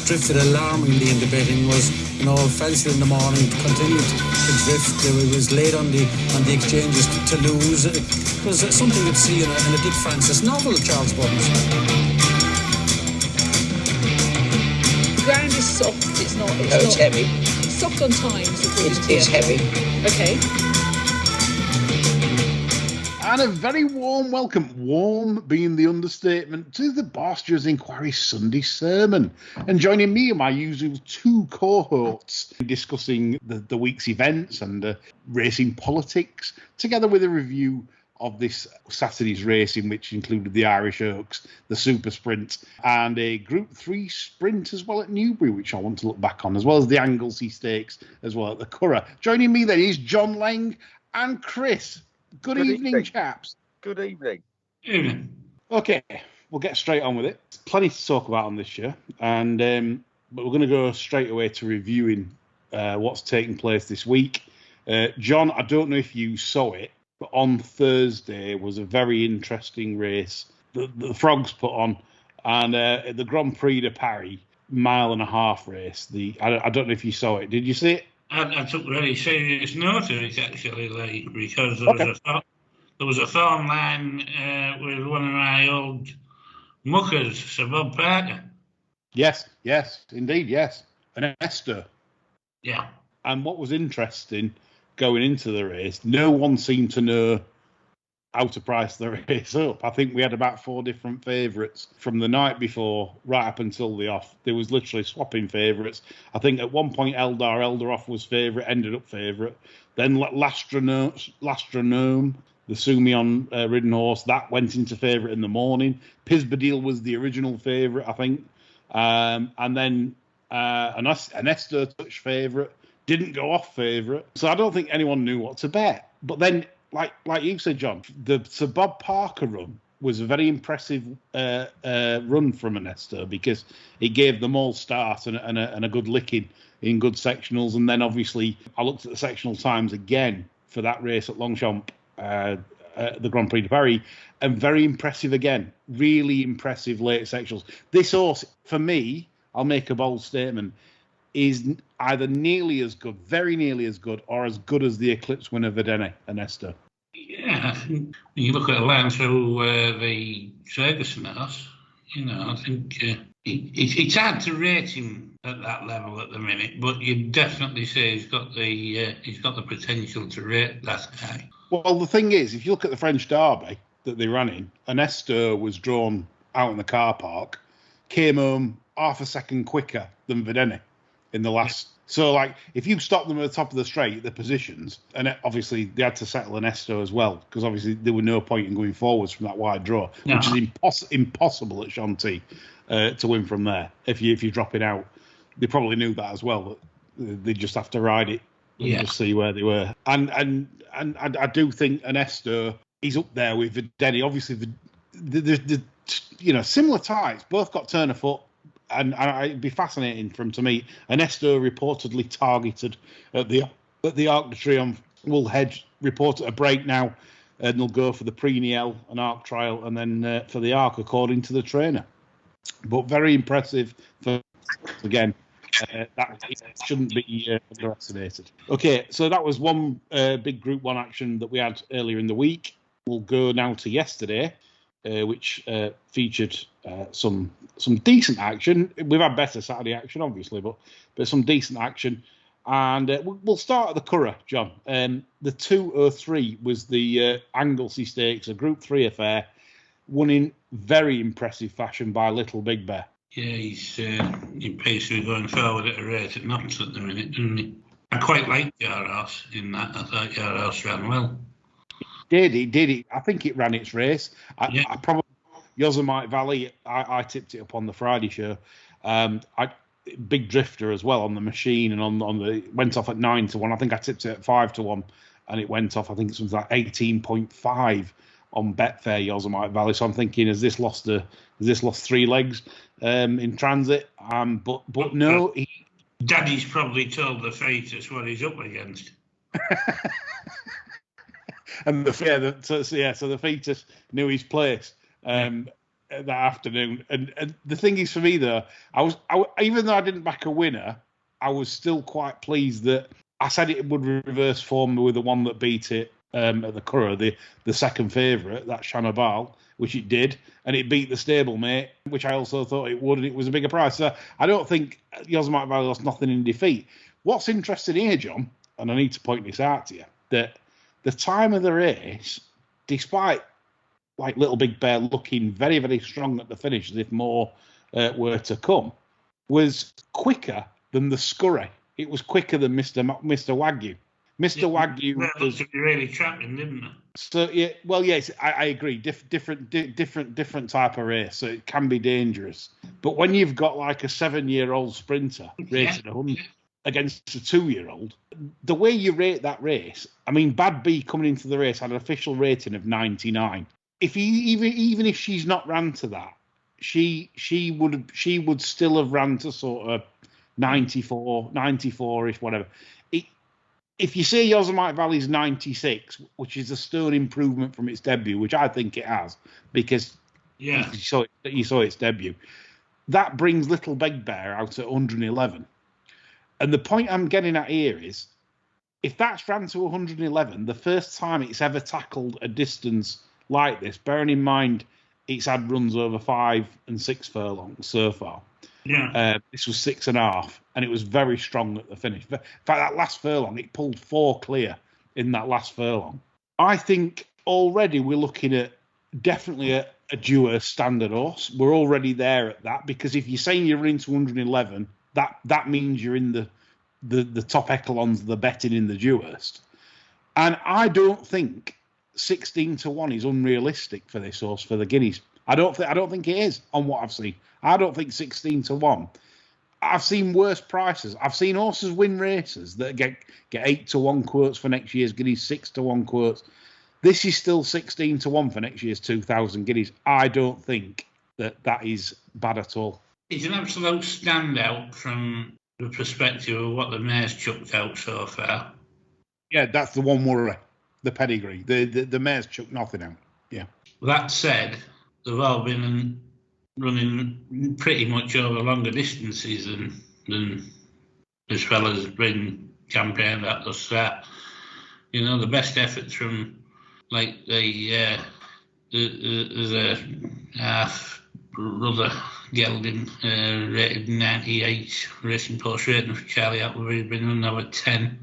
drifted alarmingly in the betting was, Felsted in the morning continued to drift. It was late on the exchanges to lose. It was something you'd see in a Dick Francis novel, Charles Buttons. The ground is soft. It's heavy. It's soft on times. It's heavy. Okay. And a very warm welcome, warm being the understatement, to the Barsters Inquiry Sunday Sermon. And joining me are my usual two cohorts discussing the week's events and racing politics, together with a review of this Saturday's racing, which included the Irish Oaks, the Super Sprint, and a Group 3 sprint as well at Newbury, which I want to look back on, as well as the Anglesey Stakes as well at the Curragh. Joining me then is John Lang and Chris. Good evening, chaps. Good evening. Evening. Okay, we'll get straight on with it. Plenty to talk about on this show, and but we're going to go straight away to reviewing what's taking place this week. John, I don't know if you saw it, but on Thursday was a very interesting race that the Frogs put on, and the Grand Prix de Paris 1.5 mile race. I don't know if you saw it. Did you see it? I took very serious note of it, actually, because there was a phone line with one of my old muckers, Sir Bob Parker. Yes, indeed, yes. An Esther. Yeah. And what was interesting going into the race, no one seemed to know how to price the race up. I think we had about 4 different favourites from the night before right up until the off. There was literally swapping favourites. I think at one point Eldaroff was favourite, ended up favourite. Then Lastronome, the Sumion ridden horse, that went into favourite in the morning. Pisbadil was the original favourite, I think. And then an Esther touch favourite, didn't go off favourite. So I don't think anyone knew what to bet. But then, like you said, John, the Sir Bob Parker run was a very impressive run from an Esther, because it gave them all start and a good licking in good sectionals. And then obviously I looked at the sectional times again for that race at Longchamp, the Grand Prix de Paris, and very impressive again. Really impressive late sectionals. This horse, for me, I'll make a bold statement, is either nearly as good, very nearly as good, or as good as the Eclipse winner Verdenne and Esther. Yeah, when you look at a line through the Ferguson horse, I think it's hard to rate him at that level at the minute, but you definitely say he's got the potential to rate that guy. Well, the thing is, if you look at the French Derby that they ran in, an Esther was drawn out in the car park, came home half a second quicker than Verdenne in the last. So, if you stop them at the top of the straight, the positions, and obviously they had to settle an Esther as well, because obviously there were no point in going forwards from that wide draw, which is impossible at Shanty to win from there. If you're dropping out, they probably knew that as well. That they just have to ride it and just see where they were. And I do think an Esther is up there with Verdenne. Obviously, the similar types, both got turn of foot. And it'd be fascinating for him to meet. An Esther reportedly targeted at the Arc de Triomphe. Will Hedge reported a break now, and they'll go for the Pre-Niel, an Arc trial, and then for the Arc, according to the trainer. But very impressive again. That shouldn't be underestimated. Okay, so that was one big Group 1 action that we had earlier in the week. We'll go now to yesterday, which featured some decent action. We've had better Saturday action, obviously, but some decent action. And we'll start at the Curragh, John. The 203 was the Anglesey Stakes, a Group 3 affair, won in very impressive fashion by Little Big Bear. Yeah, he's basically going forward at a rate at knots at the minute, isn't he? I quite liked Waterhouse in that. I thought Waterhouse ran well. He did. I think it ran its race. I probably Yosemite Valley. I tipped it up on the Friday show. Big Drifter as well on the machine, and on the went off at 9-1. I think I tipped it at 5-1, and it went off. I think it was like 18.5 on Betfair Yosemite Valley. So I'm thinking, has this lost 3 legs in transit? But no. Daddy's probably told the fetus what he's up against. And so the fetus knew his place. that afternoon. And the thing is, for me though, even though I didn't back a winner, I was still quite pleased that I said it would reverse form with the one that beat it at the Curragh, the second favourite, that Shanabal, which it did, and it beat the stablemate, which I also thought it would, and it was a bigger price. So I don't think Yosemite Valley lost nothing in defeat. What's interesting here, John, and I need to point this out to you, that the time of the race, despite like Little Big Bear looking very, very strong at the finish, as if more were to come, was quicker than the Scurry. It was quicker than Mr. Wagyu. Mr. Wagyu was really trapping, didn't it? So yeah, well, yes, I agree. Different type of race, so it can be dangerous. But when you've got like a 7-year-old sprinter rated 100 against a 2-year-old, the way you rate that race, I mean, Bad B coming into the race had an official rating of 99. If even if she's not ran to that, she would still have ran to sort of 94-ish, whatever. If you say Yosemite Valley's 96, which is a stern improvement from its debut, which I think it has, because you saw its debut, that brings Little Big Bear out at 111. And the point I'm getting at here is, if that's ran to 111, the first time it's ever tackled a distance like this, bearing in mind it's had runs over 5 and 6 furlongs so far. Yeah. This was 6.5, and it was very strong at the finish. In fact, that last furlong, it pulled 4 clear in that last furlong. I think already we're looking at definitely a Dewar standard horse. We're already there at that, because if you're saying you're into 111, that means you're in the top echelons of the betting in the Dewhurst. And I don't think 16-1 is unrealistic for this horse for the Guineas. I don't think it is on what I've seen. I don't think 16-1. I've seen worse prices. I've seen horses win races that get 8-1 quotes for next year's Guineas, 6-1 quotes. This is still 16-1 for next year's 2,000 Guineas. I don't think that is bad at all. It's an absolute standout from the perspective of what the mare's chucked out so far. Yeah, that's the one worry. The pedigree. The mare's chucked nothing out. Yeah. That said, they've all been running pretty much over longer distances than this fella's been campaigned at the start. You know, the best efforts from like there's a half brother gelding rated 98 racing post rating for Charlie Applebury, been running over 10.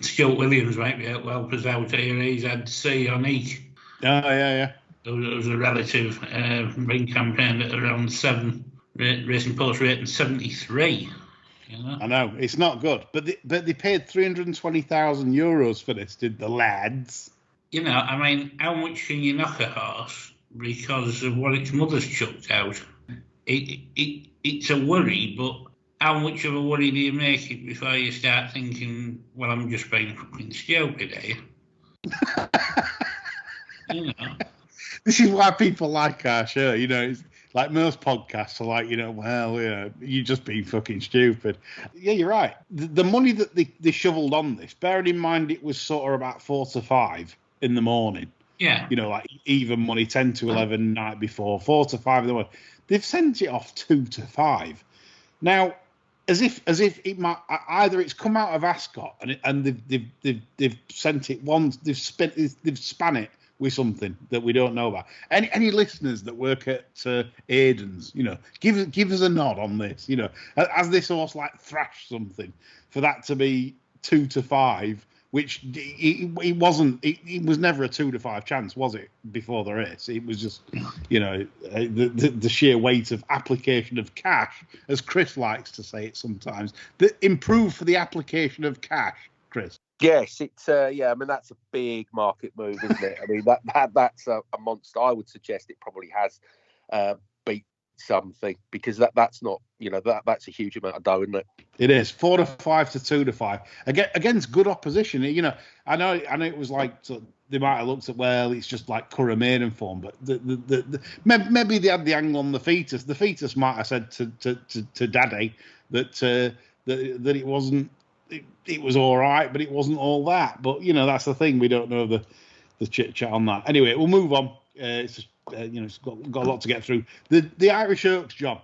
Stuart Williams might be out well because out here he's had C on each. Oh, yeah. There was a relative being campaigned at around 7 racing post rating 73. You know? I know it's not good, but they paid €320,000 for this, did the lads? You know, I mean, how much can you knock a horse because of what its mother's chucked out? It's a worry, but how much of a worry do you make it before you start thinking, well, I'm just being fucking stupid, eh? You know. This is why people like our show. You know, it's like most podcasts are like, you know, well, yeah, you just being fucking stupid. Yeah, you're right. The money that they shoveled on this, bearing in mind it was sort of about 4 to 5 in the morning. Yeah. You know, like even money, 10 to 11 night before, 4 to 5 in the morning. They've sent it off 2 to 5. Now, as if it might either it's come out of Ascot and they've sent it once, they've span it with something that we don't know about. Any listeners that work at Aiden's, you know, give us a nod on this. You know, as this horse like thrashed something for that to be 2 to 5, which it wasn't. It was never a 2 to 5 chance, was it? Before the race, it was just, you know, the sheer weight of application of cash, as Chris likes to say it sometimes. The improve for the application of cash, Chris. Yes, it's I mean, that's a big market move, isn't it? I mean, that's a monster. I would suggest it probably has beat something, because that's not, you know, that's a huge amount of dough, isn't it? It is 4 to 5 to 2 to 5 against good opposition. You know, I know it was like they might have looked at, well, it's just like Curragh maiden form, but maybe they had the angle on the fetus. The fetus might have said to Daddy that it wasn't. It was all right, but it wasn't all that. But, you know, that's the thing. We don't know the chit-chat on that. Anyway, we'll move on. It's it's got a lot to get through. The Irish Oaks, John,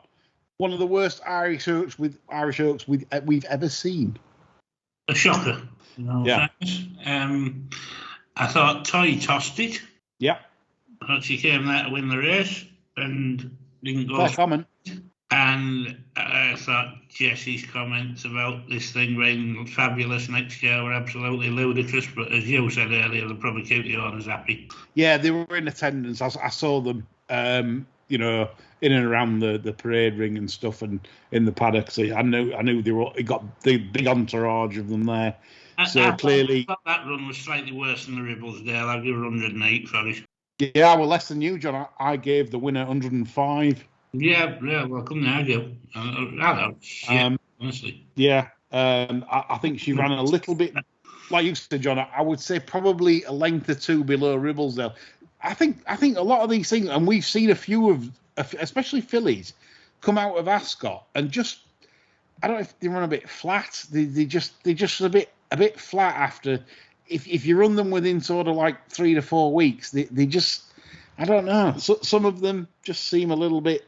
one of the worst Irish Oaks we've ever seen. A shocker. Yeah. I thought Toy tossed it. Yeah. I thought she came there to win the race and didn't go. Fair comment. And I thought Jessie's comments about this thing being fabulous next year were absolutely ludicrous. But as you said earlier, they'll probably keep the owners happy. Yeah, they were in attendance. I saw them, in and around the parade ring and stuff, and in the paddock. So I knew they were. It got the big entourage of them there. So clearly, I thought that run was slightly worse than the Ribblesdale. I'll give her 108 for it. Yeah, well, less than you, John. I gave the winner 105. Yeah, well, come now, Joe. I don't honestly. Yeah, I think she ran a little bit, like you said, John. I would say probably a length or two below Ribblesdale. I think a lot of these things, and we've seen a few of, especially fillies, come out of Ascot and just, I don't know if they run a bit flat. They just a bit flat after. If you run them within sort of like 3 to 4 weeks, they just, I don't know. So, some of them just seem a little bit,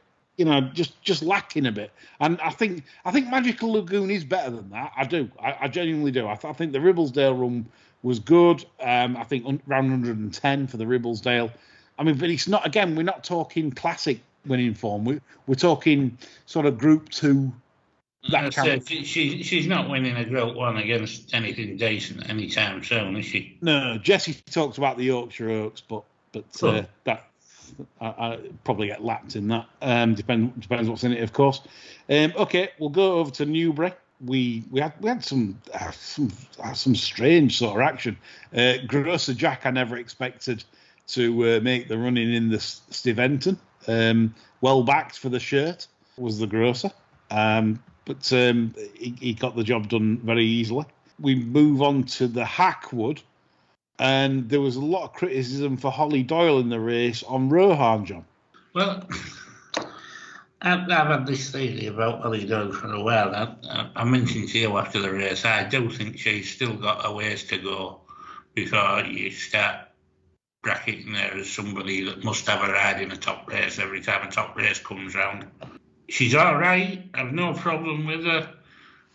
just lacking a bit. And I think Magical Lagoon is better than that. I do. I genuinely do. I think the Ribblesdale run was good. I think around 110 for the Ribblesdale. I mean, but it's not. Again, we're not talking classic winning form. We're talking sort of Group 2. She's not winning a Group 1 against anything decent anytime soon, is she? No, Jessie talks about the Yorkshire Oaks, but that I probably get lapped in that. Depends what's in it, of course. Okay, we'll go over to Newbury. We had some strange sort of action. Grosser Jack, I never expected to make the running in the Steventon. Well backed for the shirt was the Grosser. But he got the job done very easily. We move on to the Hackwood, and there was a lot of criticism for Holly Doyle in the race on Rohan, John. Well, I've had this theory about Holly Doyle for a while. I mentioned to you after the race, I do think she's still got a ways to go before you start bracketing her as somebody that must have a ride in a top race every time a top race comes round. She's all right. I've no problem with her.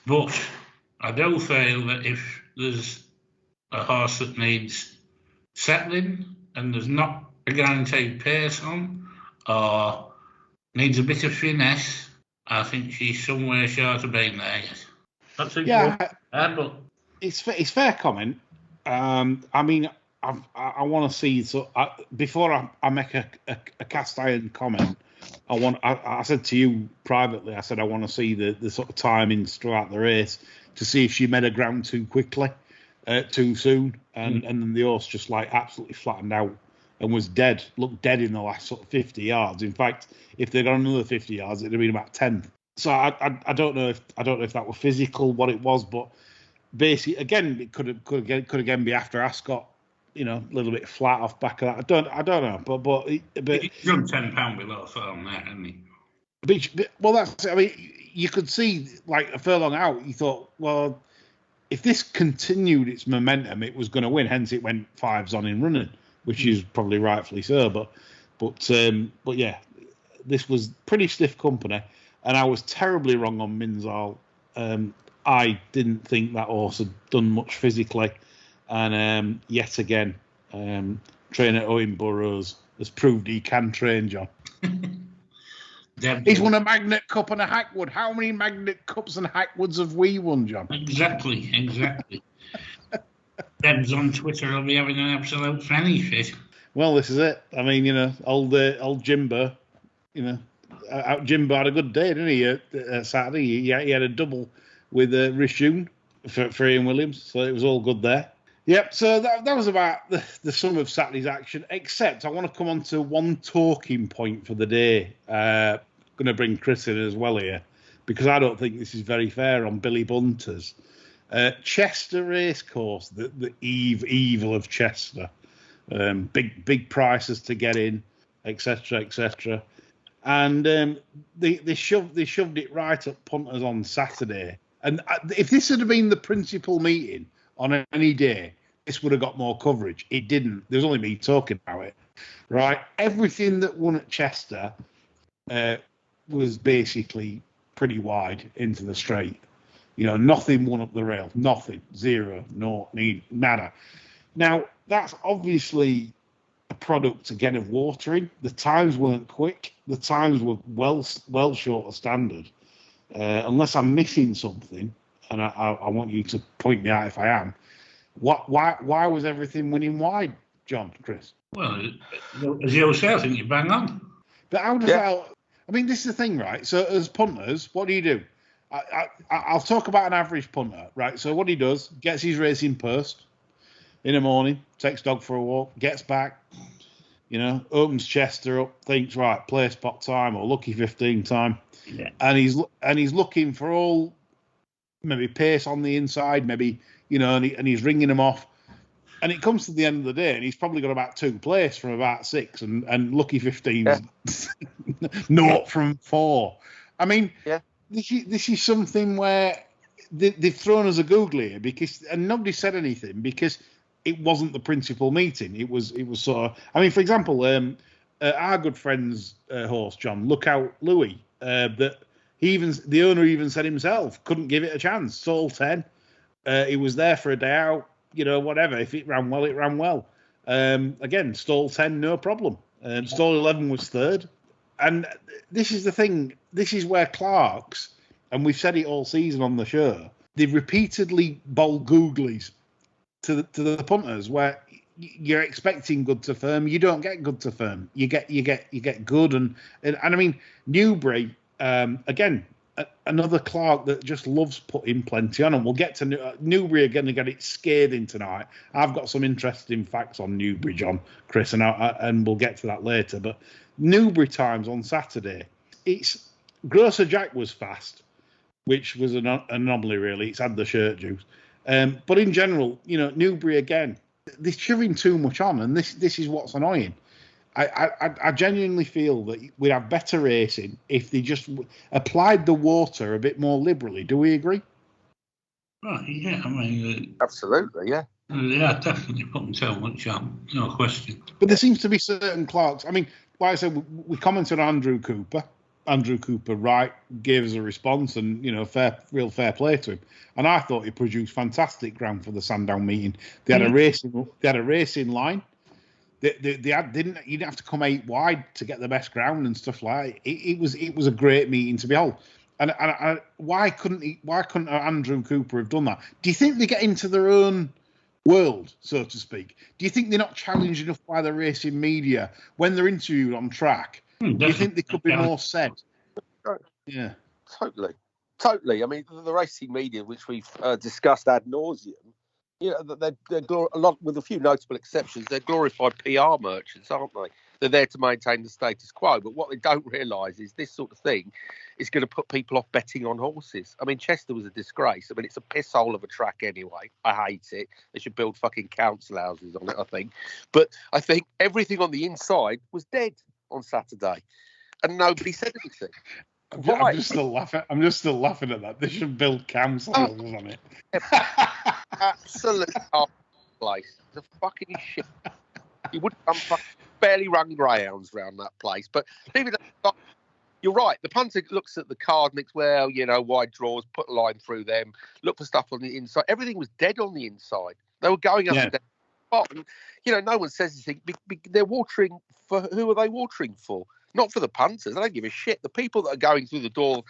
But I do feel that if there's a horse that needs settling and there's not a guaranteed pace on or needs a bit of finesse, I think she's somewhere short of being there yet. That's a but it's fair comment. I mean, I want to see. So before I make a cast iron comment, I said to you privately, I said I want to see the sort of timings throughout the race to see if she made her ground too quickly, too soon, and then the horse just like absolutely flattened out and was dead. Looked dead in the last sort of 50 yards. In fact, if they'd got another 50 yards, it'd have been about 10th. So I don't know if that were physical, what it was, but basically again it could again be after Ascot. A little bit flat off back of that. I don't know, but he's run £10 below form there, hasn't he? Well, that's. I mean, you could see like a furlong out. You thought, well, if this continued its momentum, it was going to win. Hence, it went 5s on in running, which is probably rightfully so. But yeah, this was pretty stiff company, and I was terribly wrong on Minzal. I didn't think that horse had done much physically. And yet again, trainer Owen Burrows has proved he can train, John. He's won a Magnet Cup and a Hackwood. How many Magnet Cups and Hackwoods have we won, John? Exactly. Deb's on Twitter will be having an absolute fanny fit. Well, this is it. I mean, old Jimbo, Jimbo had a good day, didn't he, Saturday? He had a double with Rishun for Ian Williams, so it was all good there. Yep, so that was about the sum of Saturday's action, except I want to come on to one talking point for the day. Going to bring Chris in as well here, because I don't think this is very fair on Billy Bunter's. Chester Racecourse, the evil of Chester. Big prices to get in, etc. And they shoved it right up punters on Saturday. And if this had been the principal meeting on any day, this would have got more coverage. It didn't. There was only me talking about it. right? Everything that won at Chester was basically pretty wide into the straight. You know, nothing won up the rail. Nothing. Zero. No. Nada. Now, that's obviously a product, again, of watering. The times weren't quick. The times were well short of standard. Unless I'm missing something, and I want you to point me out if I am. Why was everything winning wide, Chris? Well, as you say, I think you bang on. But how does that... I mean, this is the thing, right? So as punters, what do? I'll talk about an average punter, right? So what he does, gets his racing post in the morning, takes dog for a walk, gets back, you know, opens Chester up, thinks, right, play spot time or lucky 15 time. Yeah. And he's looking for all, maybe pace on the inside, maybe, you know, and he's ringing them off. And it comes to the end of the day, and he's probably got about 2 place from about 6, and lucky 15's naught from 4. I mean, this is something where they've thrown us a googly here and nobody said anything because it wasn't the principal meeting. It was sort of. I mean, for example, our good friend's horse John, Lookout Louis, that the owner even said himself couldn't give it a chance. Stall 10, he was there for a day out. You know, whatever. If it ran well, it ran well. Again, stall 10, no problem. Stall 11 was third. And this is the thing. This is where Clark's, and we've said it all season on the show, they've repeatedly bowled googlies to the punters where you're expecting good to firm. You don't get good to firm. You get good. And I mean, Newbury, again, another Clark that just loves putting plenty on, and we'll get to Newbury again to get it scathing tonight. I've got some interesting facts on Newbury, John, Chris, and we'll get to that later. But Newbury times on Saturday, it's Grocer Jack was fast, which was an anomaly really. It's had the shirt juice, but in general, you know, Newbury again, they're shoving too much on, and this is what's annoying. I genuinely feel that we'd have better racing if they just applied the water a bit more liberally. Do we agree? Right, yeah, I mean... absolutely, yeah. Yeah, definitely putting so much on, no question. But there seems to be certain Clarks. I mean, like I said, we commented on Andrew Cooper. Andrew Cooper, right, gave us a response and, you know, real fair play to him. And I thought he produced fantastic ground for the Sandown meeting. They had a racing line. They didn't have to come 8 wide to get the best ground and stuff like that. It was a great meeting to behold. And why couldn't Andrew Cooper have done that? Do you think they get into their own world, so to speak? Do you think they're not challenged enough by the racing media when they're interviewed on track? Do you think there could be more said? Yeah, totally. I mean, the racing media, which we've discussed ad nauseum, you know, they're a lot, with a few notable exceptions, they're glorified PR merchants, aren't they? They're there to maintain the status quo. But what they don't realise is this sort of thing is going to put people off betting on horses. I mean, Chester was a disgrace. I mean, it's a piss hole of a track anyway. I hate it. They should build fucking council houses on it, I think. But I think everything on the inside was dead on Saturday, and nobody said anything. I'm just still laughing at that. They should build council houses on it. Absolute place. It's a fucking shit. You wouldn't barely run greyhounds around that place. But you're right. The punter looks at the card and thinks, well, you know, wide draws, put a line through them, look for stuff on the inside. Everything was dead on the inside. They were going up and down. And, you know, no one says anything. They're watering for who are they watering for? Not for the punters. They don't give a shit. The people that are going through the door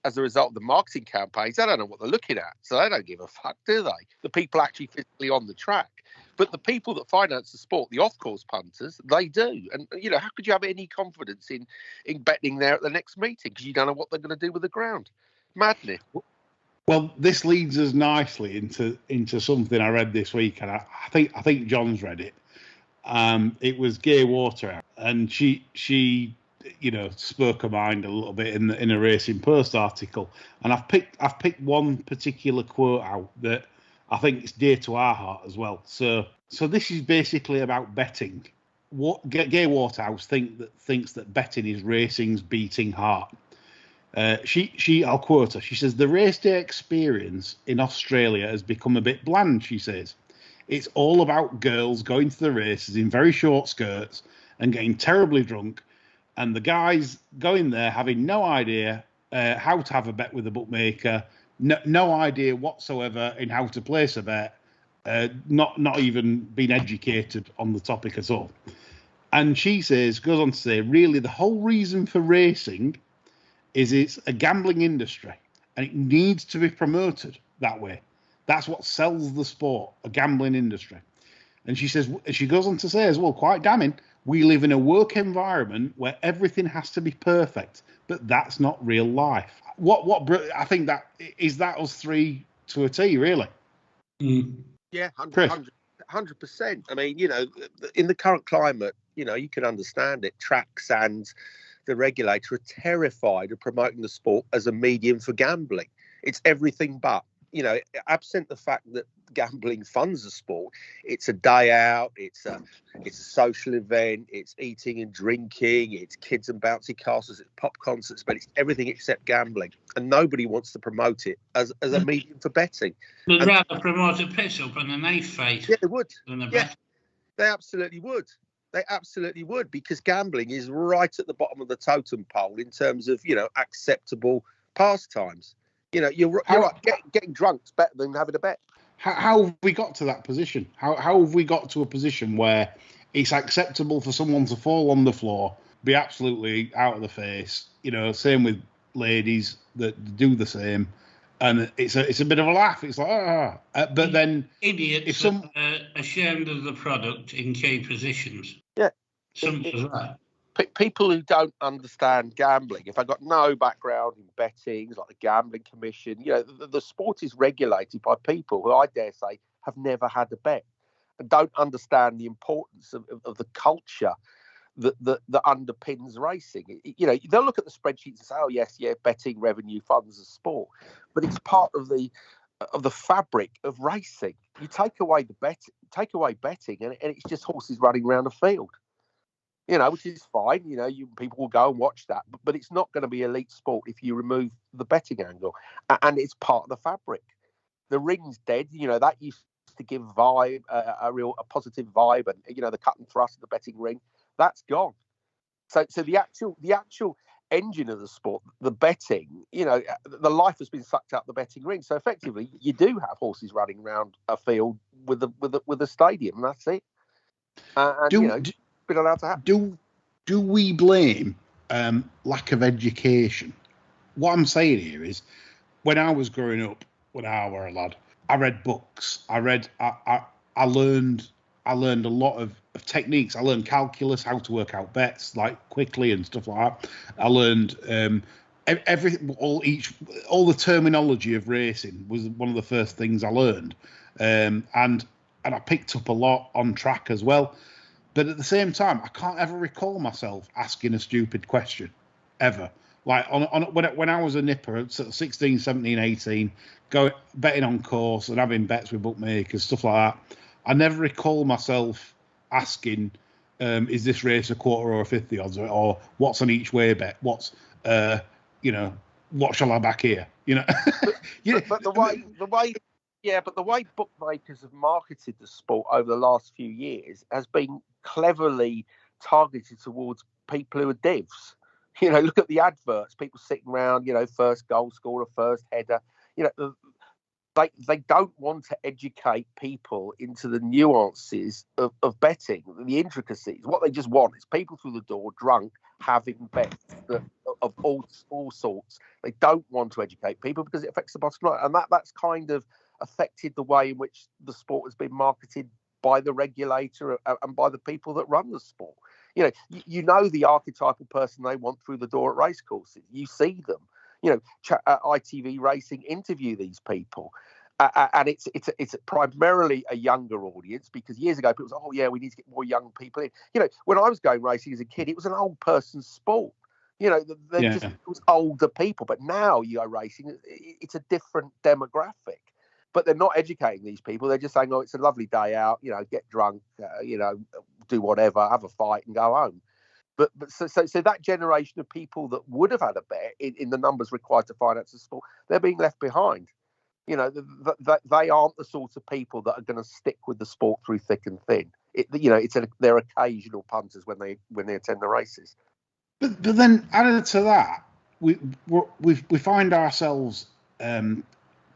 as a result of the marketing campaigns, they don't know what they're looking at. So they don't give a fuck, do they? The people actually physically on the track. But the people that finance the sport, the off-course punters, they do. And, you know, how could you have any confidence in betting there at the next meeting? Because you don't know what they're going to do with the ground. Madness. Well, this leads us nicely into something I read this week, and I think John's read it. It was Gay Waterhouse, and she you know, spoke her mind a little bit in a Racing Post article, and I've picked one particular quote out that I think it's dear to our heart as well. So this is basically about betting. Gay Waterhouse thinks that betting is racing's beating heart. I'll quote her. She says, the race day experience in Australia has become a bit bland, she says. It's all about girls going to the races in very short skirts and getting terribly drunk, and the guys going there having no idea how to have a bet with the bookmaker, no idea whatsoever in how to place a bet, not even being educated on the topic at all. And she goes on to say, really, the whole reason for racing is it's a gambling industry and it needs to be promoted that way. That's what sells the sport, a gambling industry. And she goes on to say as well, quite damning, we live in a work environment where everything has to be perfect, but that's not real life. I think that us three to a T, really. Yeah, 100%. I mean, in the current climate, you can understand it. Tracks and the regulator are terrified of promoting the sport as a medium for gambling. It's everything but. Absent the fact that gambling funds the sport, it's a day out, it's a social event, it's eating and drinking, it's kids and bouncy castles, it's pop concerts, but it's everything except gambling. And nobody wants to promote it as a medium for betting. They'd rather promote a piss up and a knife fight. Yeah, they would. Than a bet. They absolutely would. They absolutely would, because gambling is right at the bottom of the totem pole in terms of, acceptable pastimes. You're right. Getting drunk's better than having a bet. How have we got to that position? How have we got to a position where it's acceptable for someone to fall on the floor, be absolutely out of the face? Same with ladies that do the same, and it's a bit of a laugh. It's like, but then idiots ashamed of the product in key positions. Yeah, Something like that. People who don't understand gambling, if I've got no background in betting, like the Gambling Commission, the sport is regulated by people who I dare say have never had a bet and don't understand the importance of the culture that underpins racing. They'll look at the spreadsheets and say, oh, yes, betting revenue funds the sport, but it's part of the fabric of racing. You take away betting, and it's just horses running around a field. Which is fine. People will go and watch that, but it's not going to be elite sport if you remove the betting angle, and it's part of the fabric. The ring's dead. That used to give vibe, a positive vibe, and the cut and thrust of the betting ring, that's gone. So the actual engine of the sport, the betting, the life has been sucked out the betting ring. So effectively, you do have horses running around a field with a stadium, and that's it. Been allowed to happen. Do we blame lack of education? What I'm saying here is, when I was growing up, when I were a lad, I read books. I learned a lot of techniques. I learned calculus, how to work out bets like quickly and stuff like that. I learned all the terminology of racing was one of the first things I learned, and I picked up a lot on track as well. But at the same time, I can't ever recall myself asking a stupid question, ever. Like when I was a nipper at 16, 17, 18, betting on course and having bets with bookmakers, stuff like that, I never recall myself asking, is this race a quarter or a fifth the odds, or what's on each way bet? What's, what shall I back here? But the way bookmakers have marketed the sport over the last few years has been cleverly targeted towards people who are divs. Look at the adverts, people sitting around, first goal scorer, first header. They don't want to educate people into the nuances of betting, the intricacies. What they just want is people through the door, drunk, having bets of all sorts. They don't want to educate people because it affects the bottom line, and that's kind of affected the way in which the sport has been marketed by the regulator and by the people that run the sport. The archetypal person they want through the door at racecourses. You see them. ITV Racing interview these people, and it's primarily a younger audience, because years ago people said, oh yeah, we need to get more young people in. When I was going racing as a kid, it was an old person's sport. It was older people, but now you go racing, it's a different demographic. But they're not educating these people. They're just saying, oh, it's a lovely day out, get drunk, do whatever, have a fight and go home. But so that generation of people that would have had a bet in the numbers required to finance the sport, they're being left behind. They aren't the sort of people that are going to stick with the sport through thick and thin. they're occasional punters when they attend the races. But then added to that, we find ourselves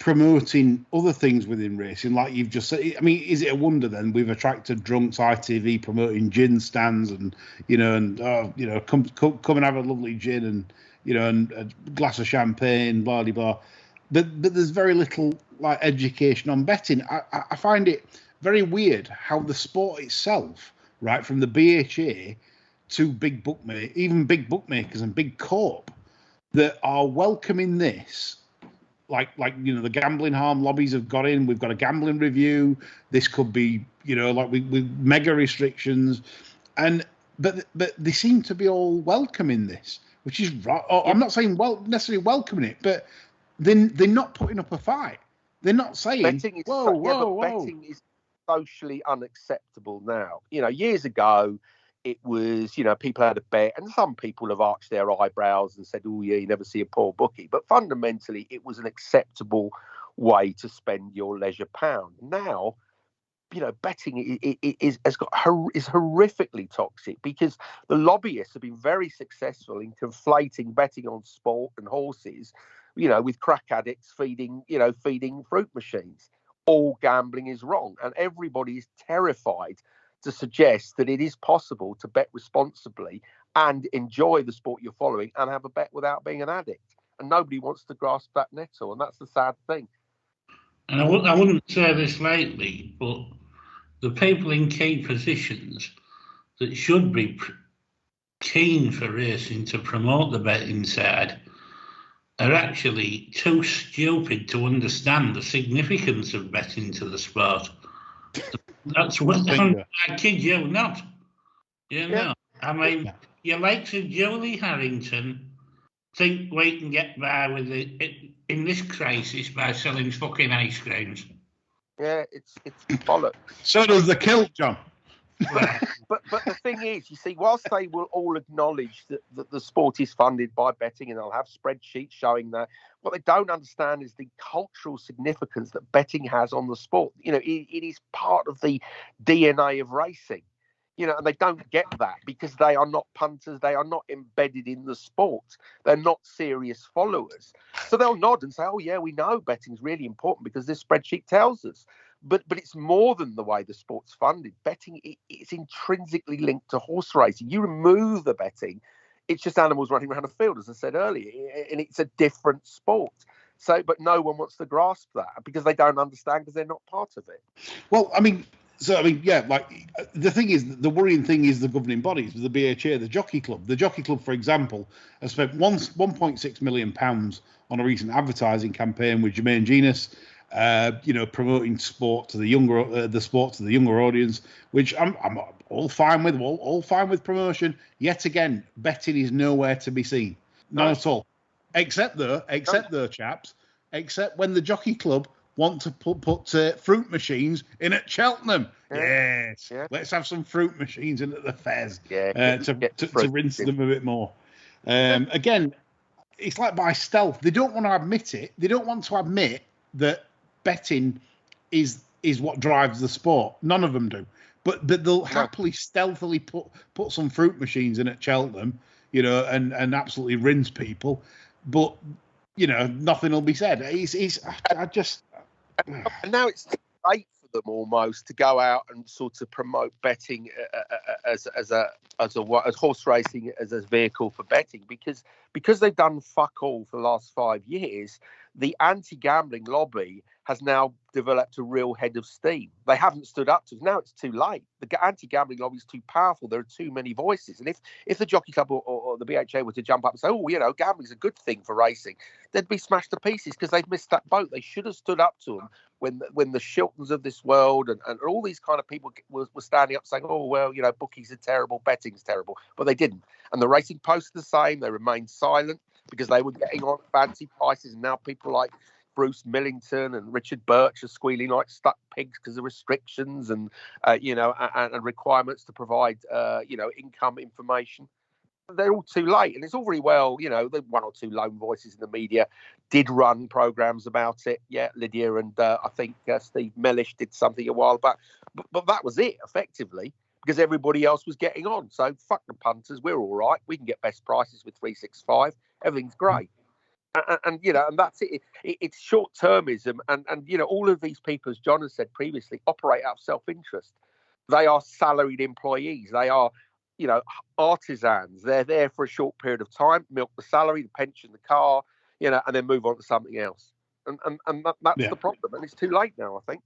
promoting other things within racing, like you've just said. I mean, is it a wonder then we've attracted drunks, ITV promoting gin stands, and come and have a lovely gin, and and a glass of champagne, blah blah blah. But there's very little like education on betting. I find it very weird how the sport itself, right from the BHA to big bookmakers and big corp, that are welcoming this. Like the gambling harm lobbies have got in. We've got a gambling review. This could be with mega restrictions, but they seem to be all welcoming this, which is right. I'm not saying necessarily welcoming it, but they're not putting up a fight. They're not saying betting is whoa. Betting is socially unacceptable now. Years ago, it was, people had a bet, and some people have arched their eyebrows and said, oh, yeah, you never see a poor bookie. But fundamentally, it was an acceptable way to spend your leisure pound. Now, betting is horrifically toxic because the lobbyists have been very successful in conflating betting on sport and horses, with crack addicts feeding fruit machines. All gambling is wrong, and everybody is terrified to suggest that it is possible to bet responsibly and enjoy the sport you're following and have a bet without being an addict. And nobody wants to grasp that nettle, and that's the sad thing. And I wouldn't say this lightly, but the people in key positions that should be keen for racing to promote the betting side are actually too stupid to understand the significance of betting to the sport. That's what I kid you not. I mean, your likes of Julie Harrington think we can get by with it in this crisis by selling fucking ice creams. Yeah, it's bollocks. So does the kilt, John. But the thing is, you see, whilst they will all acknowledge that the sport is funded by betting and they'll have spreadsheets showing that, what they don't understand is the cultural significance that betting has on the sport. It is part of the DNA of racing, and they don't get that because they are not punters. They are not embedded in the sport. They're not serious followers. So they'll nod and say, oh, yeah, we know betting is really important because this spreadsheet tells us. But it's more than the way the sport's funded. Betting is intrinsically linked to horse racing. You remove the betting, it's just animals running around a field, as I said earlier, and it's a different sport. So, but no one wants to grasp that because they don't understand because they're not part of it. Well, the thing is, the worrying thing is the governing bodies, the BHA, the Jockey Club. The Jockey Club, for example, has spent £1.6 million on a recent advertising campaign with Jermaine Genus. Promoting sport to the younger audience, which I'm all fine with. All fine with promotion. Yet again, betting is nowhere to be seen. None at all. Except chaps. Except when the Jockey Club want to put fruit machines in at Cheltenham. Yes. Yeah. Let's have some fruit machines in at the fairs to rinse them a bit more. Again, it's like by stealth. They don't want to admit it. They don't want to admit that betting is what drives the sport. None of them do. But they'll happily stealthily put some fruit machines in at Cheltenham, and absolutely rinse people. But nothing will be said. And now it's too late for them almost to go out and sort of promote betting as horse racing as a vehicle for betting because they've done fuck all for the last 5 years. The anti-gambling lobby has now developed a real head of steam. They haven't stood up to it. Now it's too late. The anti-gambling lobby is too powerful. There are too many voices. And if the Jockey Club or the BHA were to jump up and say, oh, gambling's a good thing for racing, they'd be smashed to pieces because they've missed that boat. They should have stood up to them when the Shiltons of this world and all these kind of people were standing up saying, oh, well, bookies are terrible, betting's terrible. But they didn't. And the Racing Post are the same. They remained silent because they were getting on fancy prices. And now people like Bruce Millington and Richard Birch are squealing like stuck pigs because of restrictions and and requirements to provide income information. they're all too late, and it's all very well, the one or two lone voices in the media did run programs about it. Yeah, Lydia and I think Steve Mellish did something a while back, but that was it effectively, because everybody else was getting on. So fuck the punters, we're all right. We can get best prices with 365. Everything's great. And that's it. It's short-termism, and all of these people, as John has said previously, operate out of self-interest. They are salaried employees. They are, artisans. They're there for a short period of time, milk the salary, the pension, the car, and then move on to something else. And that's the problem. And it's too late now, I think.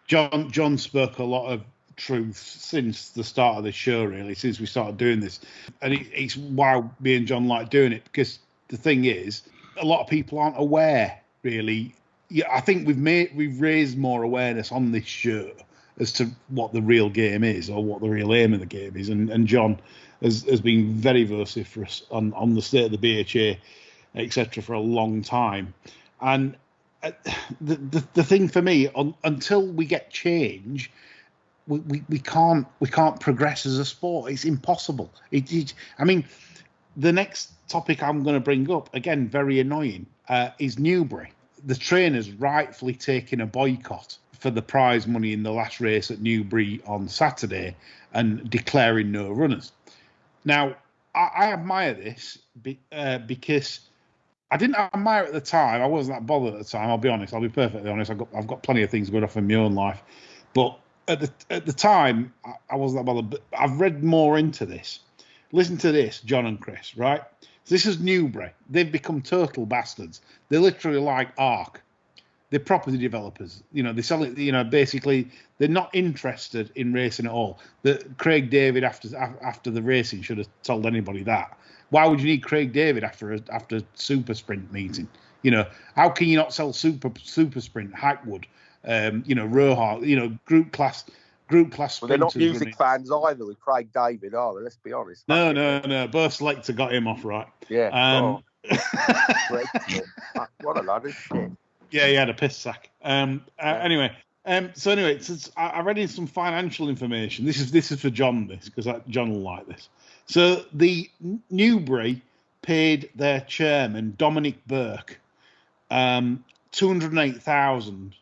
John spoke a lot of truth since the start of the show, really, since we started doing this, and it's why me and John like doing it, because the thing is, a lot of people aren't aware, really. Yeah, I think we've raised more awareness on this show as to what the real game is, or what the real aim of the game is, and John has been very vociferous on the state of the BHA, etc., for a long time. And the thing for me, until we get change, we can't progress as a sport. It's impossible. I mean, the next topic I'm going to bring up, again, very annoying, is Newbury. The trainers rightfully taking a boycott for the prize money in the last race at Newbury on Saturday and declaring no runners. Now, I admire this because I didn't admire it at the time. I wasn't that bothered at the time. I'll be honest. I'll be perfectly honest. I've got plenty of things going off in my own life, but at the time I wasn't that bothered. But I've read more into this. Listen to this, John and Chris. Right? So this is Newbury. They've become total bastards. They're literally like Ark. They're property developers. They sell it. Basically, they're not interested in racing at all. Craig David after the racing should have told anybody that. Why would you need Craig David after super sprint meeting? How can you not sell super sprint, Hackwood, Roha, group class. Well, they're not music fans either with Craig David, are they? Let's be honest. No. Both Selector got him off right. Yeah. What a load of shit. Yeah, he had a piss sack. Anyway, I read in some financial information. This is for John, because John will like this. So the Newbury paid their chairman Dominic Burke $208,000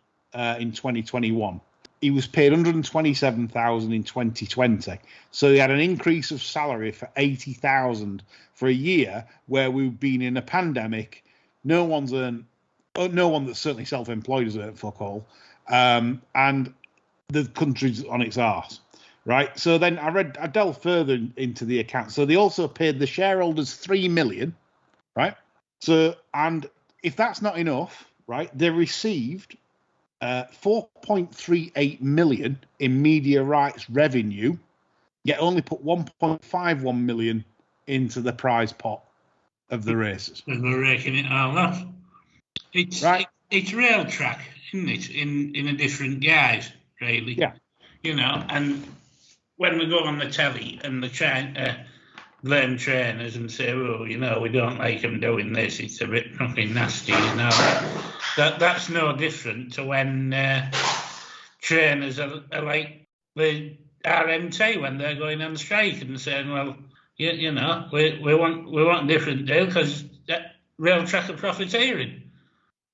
in 2021. He was paid $127,000 in 2020. So he had an increase of salary for $80,000 for a year where we've been in a pandemic. No one that's certainly self-employed has earned fuck all, and the country's on its arse, right? So then I delved further into the account. So they also paid the shareholders $3 million, right? So, and if that's not enough, right, they received $4.38 million in media rights revenue, yet only put $1.51 million into the prize pot of the races. And we're raking it all off. It's right. It's rail track, isn't it? In a different guise, really. Yeah. And when we go on the telly and the blame trainers and say, "Oh, we don't like them doing this. It's a bit fucking nasty," that's no different to when trainers are like the RMT when they're going on strike and saying, "Well, we want a different deal because rail track are profiteering."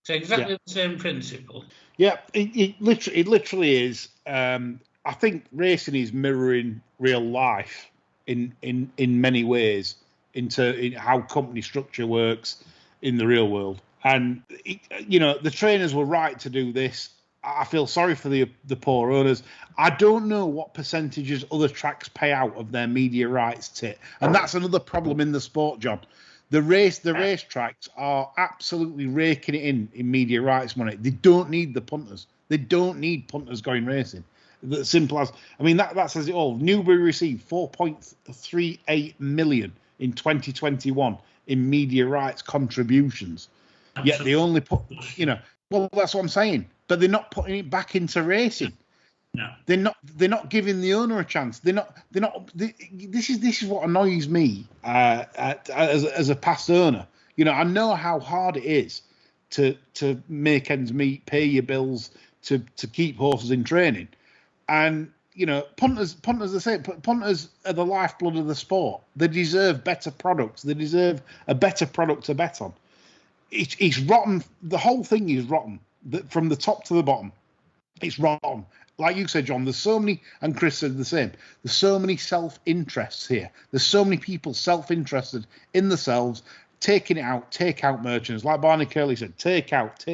It's exactly the same principle. Yeah, it literally is. I think racing is mirroring real life in many ways into how company structure works in the real world. And the trainers were right to do this. I feel sorry for the poor owners. I don't know what percentages other tracks pay out of their media rights tit, and that's another problem in the sport, John. The race tracks are absolutely raking it in media rights money. They don't need the punters. They don't need punters going racing. That's simple as. I mean, that says it all. Newbury received $4.38 million in 2021 in media rights contributions. Yet they only put, well, that's what I'm saying. But they're not putting it back into racing. No. They're not giving the owner a chance. This is what annoys me as a past owner. I know how hard it is to make ends meet, pay your bills, to keep horses in training. And punters are saying punters are the lifeblood of the sport. They deserve better products. They deserve a better product to bet on. It's rotten. The whole thing is rotten, from the top to the bottom. It's rotten. Like you said, John, there's so many, and Chris said the same, there's so many self-interests here. There's so many people self-interested in themselves, taking it out, take-out merchants. Like Barney Curley said, take out.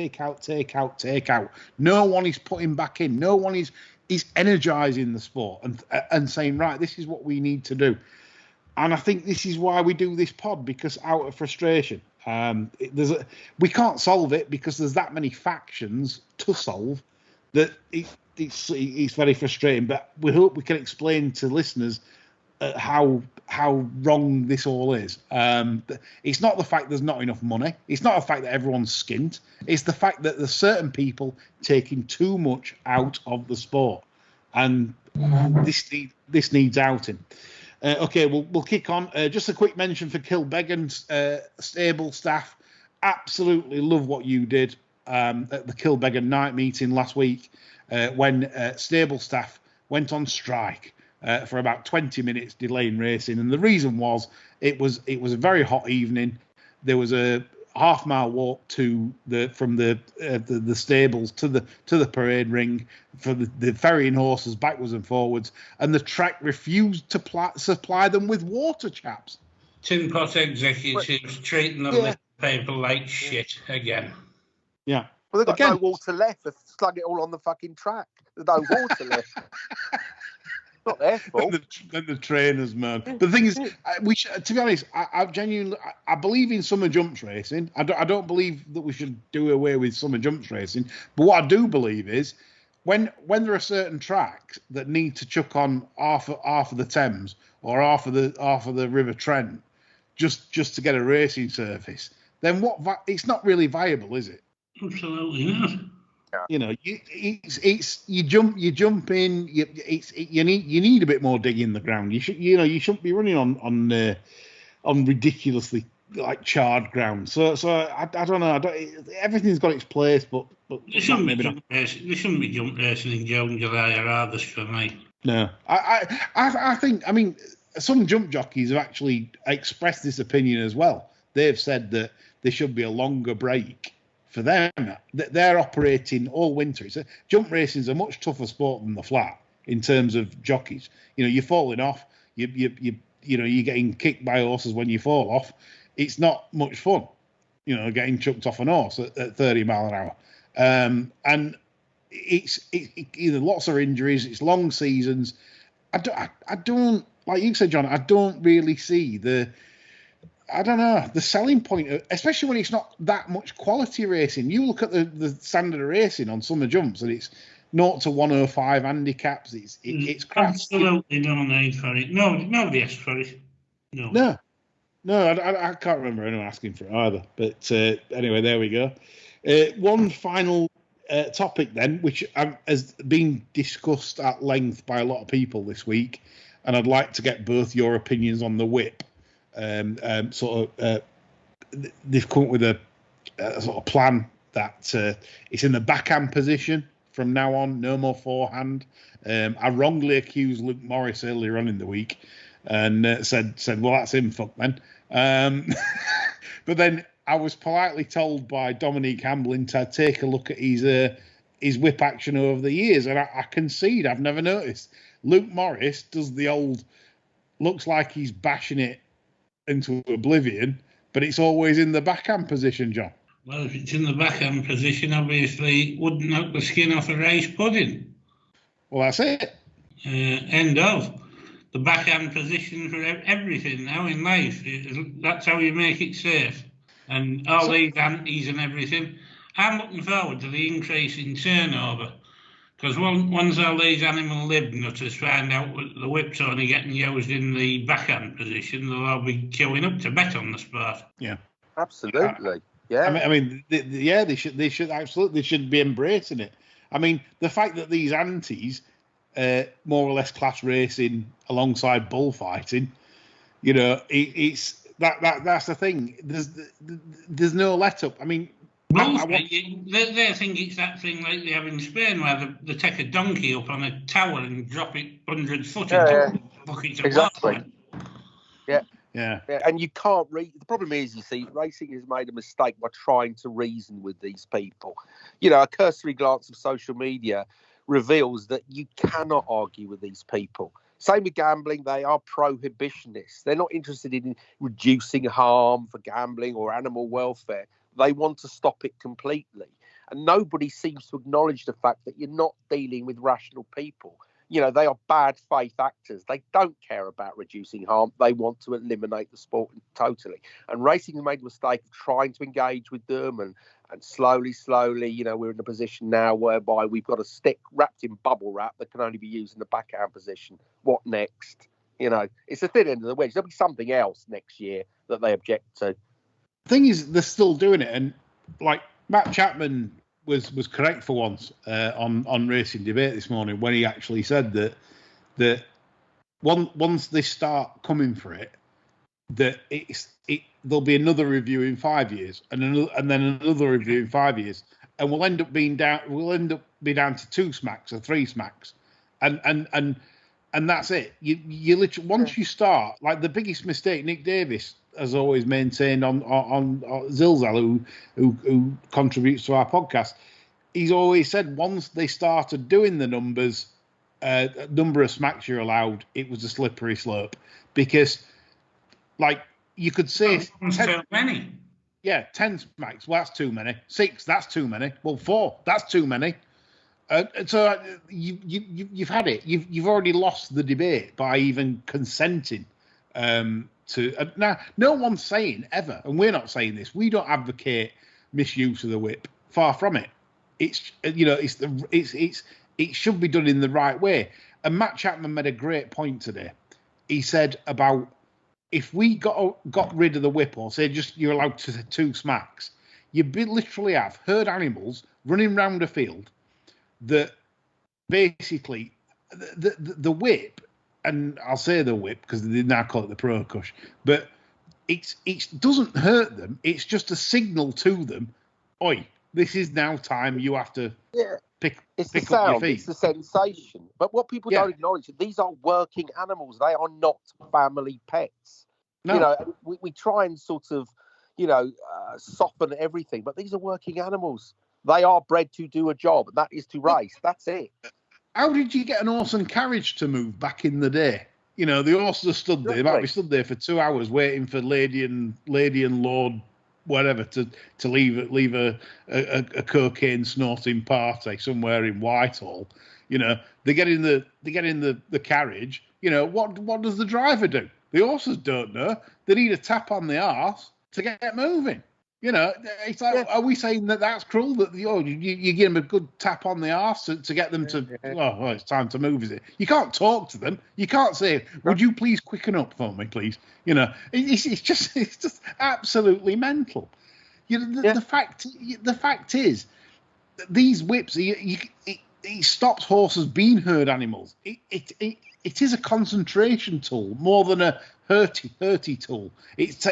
No one is putting back in. No one is energising the sport and saying, right, this is what we need to do. And I think this is why we do this pod, because out of frustration. We can't solve it because there's that many factions to solve that it's very frustrating. But we hope we can explain to listeners how wrong this all is. It's not the fact there's not enough money. It's not the fact that everyone's skint. It's the fact that there's certain people taking too much out of the sport, and this needs outing. Okay, we'll kick on. Just a quick mention for Kilbeggan's stable staff. Absolutely love what you did at the Kilbeggan night meeting last week when stable staff went on strike for about 20 minutes, delaying racing. And the reason was it was a very hot evening. There was a half-mile walk from the stables to the parade ring for the ferrying horses backwards and forwards, and the track refused to supply them with water, chaps. Tin pot executives treating the little people like shit again. Yeah. Well, they've got no water left. They've slung it all on the fucking track. There's no water left. Not their fault. Then the trainers, man. But the thing is, to be honest, I genuinely believe in summer jumps racing. I don't believe that we should do away with summer jumps racing. But what I do believe is when there are certain tracks that need to chuck on half of the Thames or half of the River Trent just to get a racing surface, then it's not really viable, is it? Absolutely not. You jump in. You need a bit more dig in the ground. You shouldn't be running on ridiculously like charred ground. So I don't know. Everything's got its place, but there shouldn't be jump racing in June, July or August for me. No, I think. I mean, some jump jockeys have actually expressed this opinion as well. They've said that there should be a longer break for them. They're operating all winter. Jump racing is a much tougher sport than the flat in terms of jockeys. You're falling off. You're getting kicked by horses when you fall off. It's not much fun. Getting chucked off an horse at 30 mile an hour. And it's either lots of injuries. It's long seasons. I don't like you said, John. I don't really see the selling point, especially when it's not that much quality racing. You look at the standard of racing on summer jumps, and it's 0 to 105 handicaps. It's crap. Absolutely no need for it. No, nobody asked for it. No, I can't remember anyone asking for it either. But anyway, there we go. One final topic then, which has been discussed at length by a lot of people this week, and I'd like to get both your opinions on the whip. They've come up with a sort of plan that it's in the backhand position from now on, no more forehand. I wrongly accused Luke Morris earlier on in the week and said, well, that's him, fuck then. But then I was politely told by Dominique Hamblin to take a look at his whip action over the years, and I concede I've never noticed. Luke Morris does the old, looks like he's bashing it into oblivion, but it's always in the backhand position, John. Well, if it's in the backhand position, obviously it wouldn't knock the skin off a rice pudding. Well, that's it. End of. The backhand position for everything now in life. That's how you make it safe. And all these antis and everything. I'm looking forward to the increase in turnover. Because once all these animal lib nutters find out the whip's only getting used in the backhand position, they'll all be queuing up to bet on the sport. Yeah, absolutely. Yeah, they should absolutely be embracing it. I mean, the fact that these antis, more or less class racing alongside bullfighting, it's that's the thing. There's no let up. I mean, Rules, they think it's that thing like they have in Spain where they take a donkey up on a tower and drop it 100 foot into buckets of water. Yeah, and you can't read. The problem is, you see, racing has made a mistake by trying to reason with these people. You know, a cursory glance of social media reveals that you cannot argue with these people. Same with gambling, they are prohibitionists. They're not interested in reducing harm for gambling or animal welfare. They want to stop it completely. And nobody seems to acknowledge the fact that you're not dealing with rational people. You know, they are bad faith actors. They don't care about reducing harm. They want to eliminate the sport totally. And racing has made the mistake of trying to engage with them. And slowly, you know, we're in a position now whereby we've got a stick wrapped in bubble wrap that can only be used in the backhand position. What next? You know, it's the thin end of the wedge. There'll be something else next year that they object to. The thing is, they're still doing it. And like Matt Chapman was correct for once on Racing Debate this morning when he actually said that once they start coming for it, that there'll be another review in 5 years and then another review in 5 years, and we'll end up being down to 2 smacks or 3 smacks, and that's it. You literally, once you start, like the biggest mistake Nick Davis has always maintained on Zilzal, who contributes to our podcast, he's always said once they started doing the numbers, number of smacks you're allowed, it was a slippery slope, because like you could say so many. Yeah, 10 smacks. Well, that's too many. 6, that's too many. Well, 4, that's too many. So you've had it. You've already lost the debate by even consenting to. Now, no one's saying ever, and we're not saying this. We don't advocate misuse of the whip. Far from it. It's it should be done in the right way. And Matt Chapman made a great point today. He said about if we got rid of the whip, or say just you're allowed to 2 smacks, you'd literally have herd animals running round a field that basically the whip, and I'll say the whip because they now call it the pro cush, but it doesn't hurt them. It's just a signal to them, oi, this is now time you have to pick up your feet. It's the sensation. But what people don't acknowledge, these are working animals. They are not family pets. No. You know, we try and sort of, soften everything, but these are working animals. They are bred to do a job, and that is to race. That's it. How did you get an horse and carriage to move back in the day? You know, the horses stood there. They might be stood there for 2 hours waiting for lady and lord, whatever, to leave a cocaine snorting party somewhere in Whitehall. You know, they get in the carriage. You know, what does the driver do? The horses don't know. They need a tap on the arse to get moving. You know, it's like, are we saying that that's cruel? That you give them a good tap on the arse to get them to, well, it's time to move, is it? You can't talk to them. You can't say, would you please quicken up for me, please? You know, it's just absolutely mental. You know, the fact is, these whips, it stops horses being herd animals. It is a concentration tool more than a hurty tool. It's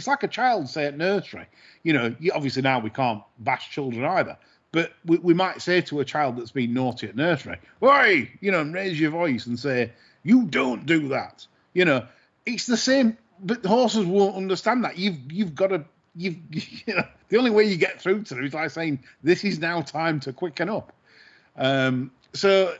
like a child, say, at nursery. You know, obviously now we can't bash children either, but we might say to a child that's been naughty at nursery, "Oi!" You know, and raise your voice and say, "You don't do that." You know, it's the same, but horses won't understand that. You've got to. You know, the only way you get through to them is like saying, "This is now time to quicken up." So.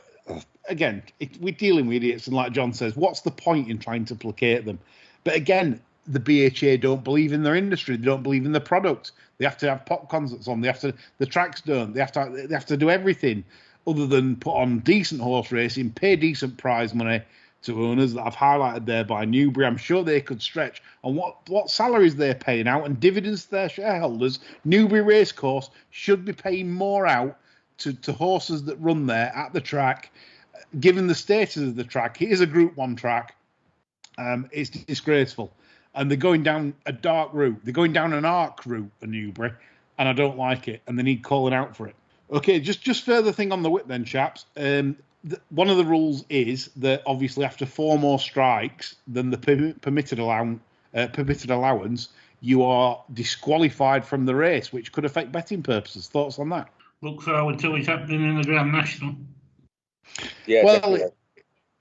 Again, we're dealing with idiots, and like John says, what's the point in trying to placate them? But again, the BHA don't believe in their industry. They don't believe in the product. They have to have pop concerts on. The tracks don't. They have to do everything other than put on decent horse racing, pay decent prize money to owners that I've highlighted there by Newbury. I'm sure they could stretch on what salaries they're paying out and dividends to their shareholders. Newbury Racecourse should be paying more out to horses that run there at the track. Given the status of the track, it is a Group 1 track. It's disgraceful. And they're going down a dark route. They're going down an arc route for Newbury, and I don't like it, and they need calling out for it. Okay, just further thing on the whip then, chaps. One of the rules is that obviously after 4 more strikes than the permitted allowance, you are disqualified from the race, which could affect betting purposes. Thoughts on that? Look forward to it happening in the Grand National. Yeah, Well, definitely.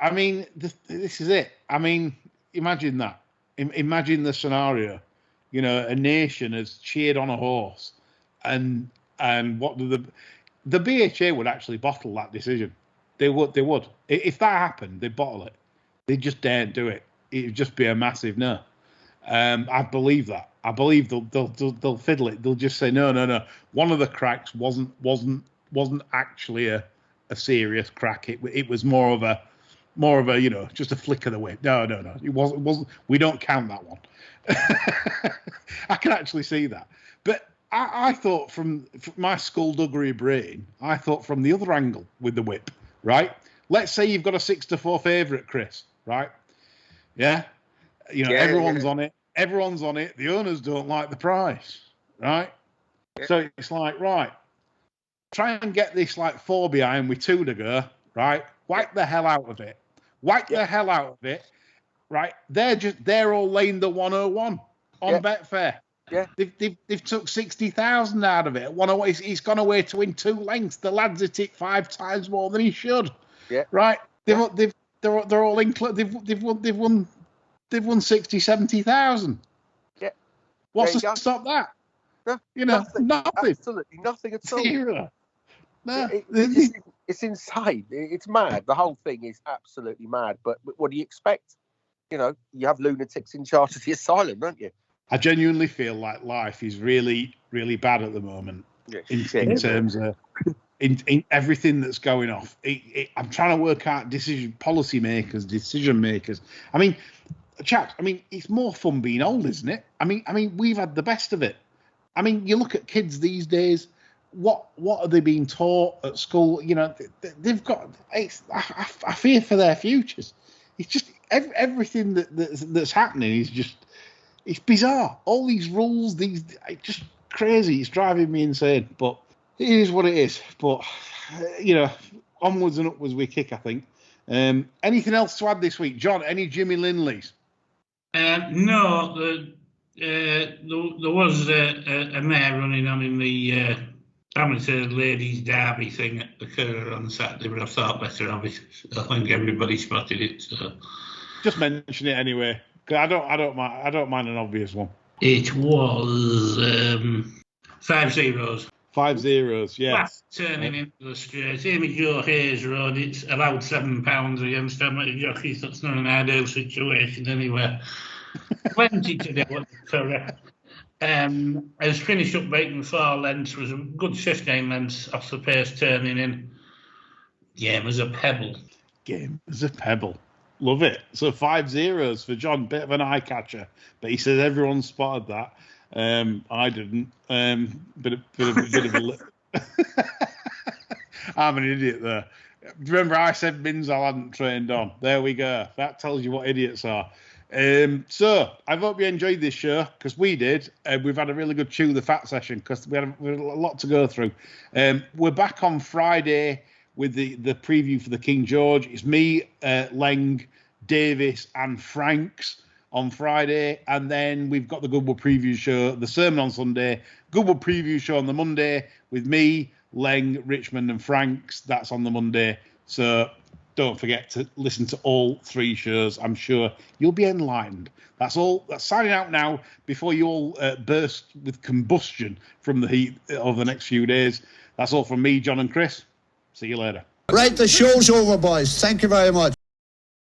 I mean, this is it. I mean, imagine that. Imagine the scenario. You know, a nation has cheered on a horse, and what do the BHA would actually bottle that decision. They would. If that happened, they'd bottle it. They just daren't do it. It'd just be a massive no. I believe that. I believe they'll fiddle it. They'll just say no. One of the cracks wasn't actually a serious crack. It was more of a just a flick of the whip. No. It wasn't. We don't count that one. I can actually see that. But I thought from my skullduggery brain, I thought from the other angle with the whip, right? Let's say you've got a 6-4 favourite, Chris, right? Yeah. Everyone's on it. Everyone's on it. The owners don't like the price, right? Yeah. So it's like, right, try and get this like 4 behind with 2 to go, right? Whack the hell out of it. The hell out of it, right? They're all laying the 101 on Betfair. Yeah, they've took 60,000 out of it. 101, he's gone away to win 2 lengths. The lad's hit it 5 times more than he should. Yeah, right. They're all they've won 60, 70,000. Yeah. What's to stop that? No, nothing. Absolutely nothing at all. Zero. No. It's insane. It's mad. The whole thing is absolutely mad. But what do you expect? You have lunatics in charge of the asylum, don't you? I genuinely feel like life is really, really bad at the moment in terms of in everything that's going off. I'm trying to work out decision makers. I mean, chaps. I mean, it's more fun being old, isn't it? I mean, we've had the best of it. I mean, you look at kids these days. What are they being taught at school? They've got. I fear for their futures. It's just everything that's happening is just. It's bizarre. All these rules, it's just crazy. It's driving me insane. But it is what it is. But onwards and upwards we kick, I think. Anything else to add this week, John? Any Jimmy Lindleys? No. There was a mare running on in the amateur ladies derby thing at the Curragh on Saturday, but I thought better of it. I think everybody spotted it. So. Just mention it anyway. I don't mind an obvious one. It was 5 zeros. 5 zeros, yeah. Fast turning into the straight. Amy Jo Hayes Road, it's allowed £7 against amateur jockeys. That's not an ideal situation anywhere. Plenty to do at the Curragh. As finished up breaking 4 lengths, was a good 15 lengths off the pace turning in. Game as a pebble. Love it. So 5 zeros for John. Bit of an eye catcher, but he says everyone spotted that. I didn't. Bit of a. I'm an idiot there. Remember, I said Minzal hadn't trained on. There we go. That tells you what idiots are. So I hope you enjoyed this show because we did. We've had a really good chew the fat session because we had a lot to go through. We're back on Friday with the preview for the King George. It's me, Leng, Davis, and Franks on Friday, and then we've got the Goodwood preview show, the sermon on Sunday, Goodwood preview show on the Monday with me, Leng, Richmond, and Franks. That's on the Monday. So don't forget to listen to all 3 shows. I'm sure you'll be enlightened. That's all. That's signing out now before you all burst with combustion from the heat over the next few days. That's all from me, John and Chris. See you later. Right, the show's over, boys. Thank you very much.